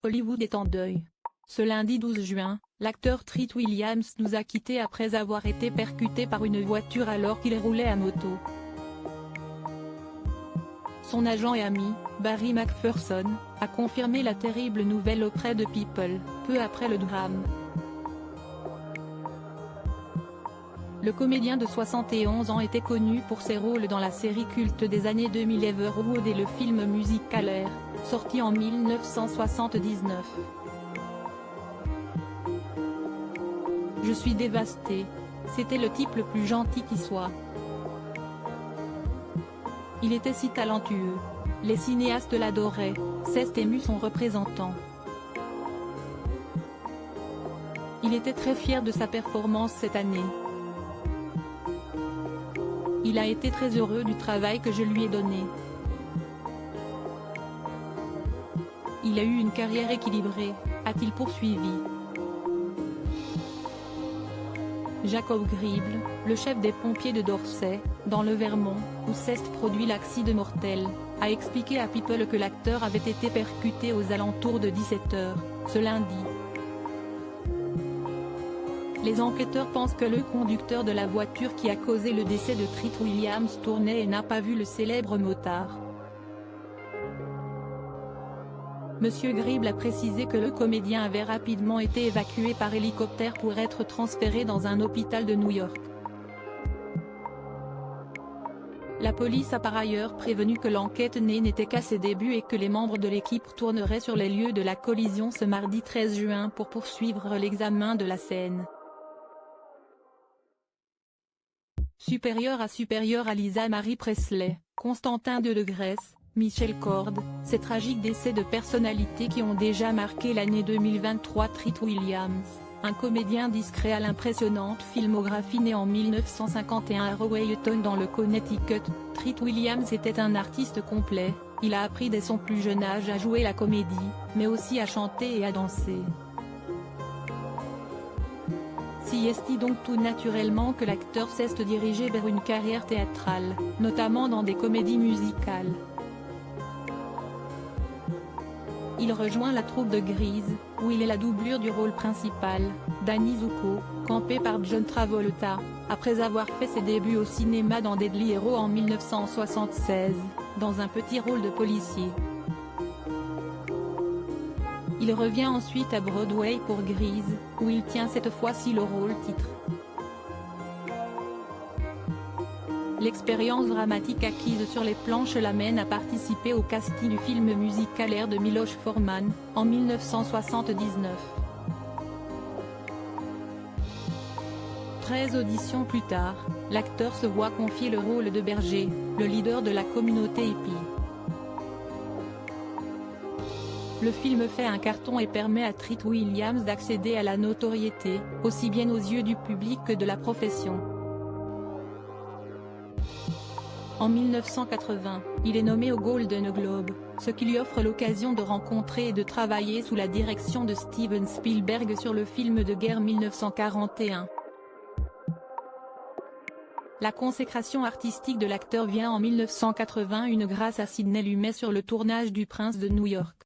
Hollywood est en deuil. Ce lundi 12 juin, l'acteur Treat Williams nous a quittés après avoir été percuté par une voiture alors qu'il roulait à moto. Son agent et ami, Barry McPherson, a confirmé la terrible nouvelle auprès de People, peu après le drame. Le comédien de 71 ans était connu pour ses rôles dans la série culte des années 2000 Everwood et le film musical Air, sorti en 1979. Je suis dévasté. C'était le type le plus gentil qui soit. Il était si talentueux. Les cinéastes l'adoraient, s'est ému son représentant. Il était très fier de sa performance cette année. Il a été très heureux du travail que je lui ai donné. Il a eu une carrière équilibrée, a-t-il poursuivi. Jacob Grible, le chef des pompiers de Dorset, dans le Vermont, où s'est produit l'accident mortel, a expliqué à People que l'acteur avait été percuté aux alentours de 17 h, ce lundi. Les enquêteurs pensent que le conducteur de la voiture qui a causé le décès de Treat Williams tournait et n'a pas vu le célèbre motard. Monsieur Grible a précisé que le comédien avait rapidement été évacué par hélicoptère pour être transféré dans un hôpital de New York. La police a par ailleurs prévenu que l'enquête n'était qu'à ses débuts et que les membres de l'équipe tourneraient sur les lieux de la collision ce mardi 13 juin pour poursuivre l'examen de la scène. Supérieur à Lisa Marie Presley, Constantin de Grèce, Michel Cord, ces tragiques décès de personnalités qui ont déjà marqué l'année 2023. Treat Williams, un comédien discret à l'impressionnante filmographie né en 1951 à Rowayton dans le Connecticut, Treat Williams était un artiste complet, il a appris dès son plus jeune âge à jouer la comédie, mais aussi à chanter et à danser. Si est donc tout naturellement que l'acteur s'est dirigé vers une carrière théâtrale, notamment dans des comédies musicales. Il rejoint la troupe de Grease, où il est la doublure du rôle principal, Danny Zuko, campé par John Travolta, après avoir fait ses débuts au cinéma dans Deadly Hero en 1976, dans un petit rôle de policier. Il revient ensuite à Broadway pour Grease, où il tient cette fois-ci le rôle titre. L'expérience dramatique acquise sur les planches l'amène à participer au casting du film musical Air de Miloš Forman, en 1979. 13 auditions plus tard, l'acteur se voit confier le rôle de Berger, le leader de la communauté hippie. Le film fait un carton et permet à Treat Williams d'accéder à la notoriété, aussi bien aux yeux du public que de la profession. En 1980, il est nommé au Golden Globe, ce qui lui offre l'occasion de rencontrer et de travailler sous la direction de Steven Spielberg sur le film de guerre 1941. La consécration artistique de l'acteur vient en 1981 grâce à Sidney Lumet sur le tournage du Prince de New York.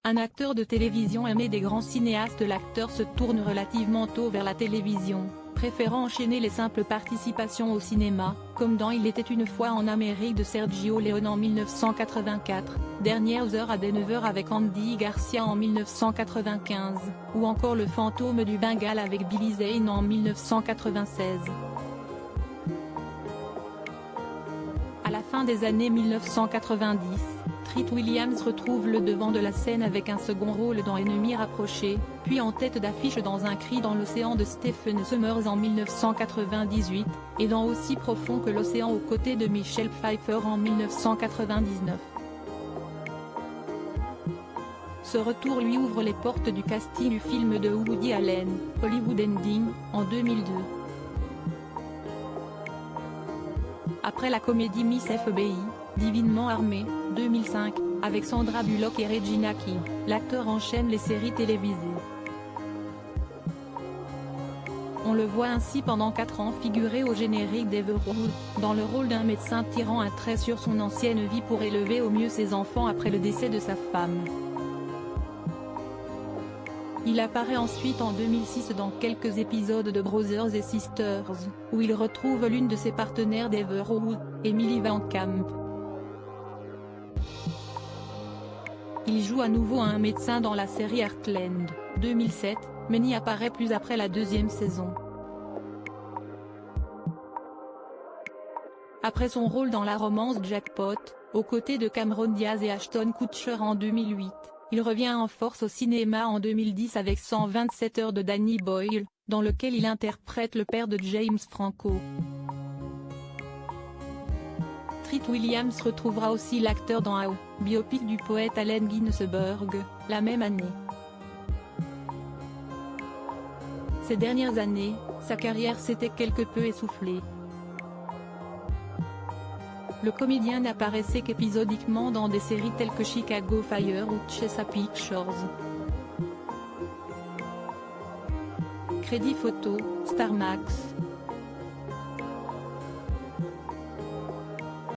Un acteur de télévision aimé des grands cinéastes, l'acteur se tourne relativement tôt vers la télévision, préférant enchaîner les simples participations au cinéma, comme dans Il était une fois en Amérique de Sergio Leone en 1984, Dernières heures à des 9 h avec Andy Garcia en 1995, ou encore Le fantôme du Bengale avec Billy Zane en 1996. À la fin des années 1990, Treat Williams retrouve le devant de la scène avec un second rôle dans Ennemi rapproché, puis en tête d'affiche dans Un cri dans l'océan de Stephen Sommers en 1998, et dans Aussi profond que l'océan aux côtés de Michelle Pfeiffer en 1999. Ce retour lui ouvre les portes du casting du film de Woody Allen, Hollywood Ending, en 2002. Après la comédie Miss FBI, Divinement armé, 2005, avec Sandra Bullock et Regina King, l'acteur enchaîne les séries télévisées. On le voit ainsi pendant 4 ans figurer au générique d'Everwood, dans le rôle d'un médecin tirant un trait sur son ancienne vie pour élever au mieux ses enfants après le décès de sa femme. Il apparaît ensuite en 2006 dans quelques épisodes de Brothers et Sisters, où il retrouve l'une de ses partenaires d'Everwood, Emily Van Camp. Il joue à nouveau un médecin dans la série Heartland, 2007, mais n'y apparaît plus après la 2e saison. Après son rôle dans la romance Jackpot, aux côtés de Cameron Diaz et Ashton Kutcher en 2008, il revient en force au cinéma en 2010 avec 127 heures de Danny Boyle, dans lequel il interprète le père de James Franco. Treat Williams retrouvera aussi l'acteur dans How, biopic du poète Allen Ginsberg, la même année. Ces dernières années, sa carrière s'était quelque peu essoufflée. Le comédien n'apparaissait qu'épisodiquement dans des séries telles que Chicago Fire ou Chesapeake Shores. Crédit photo, Star Max.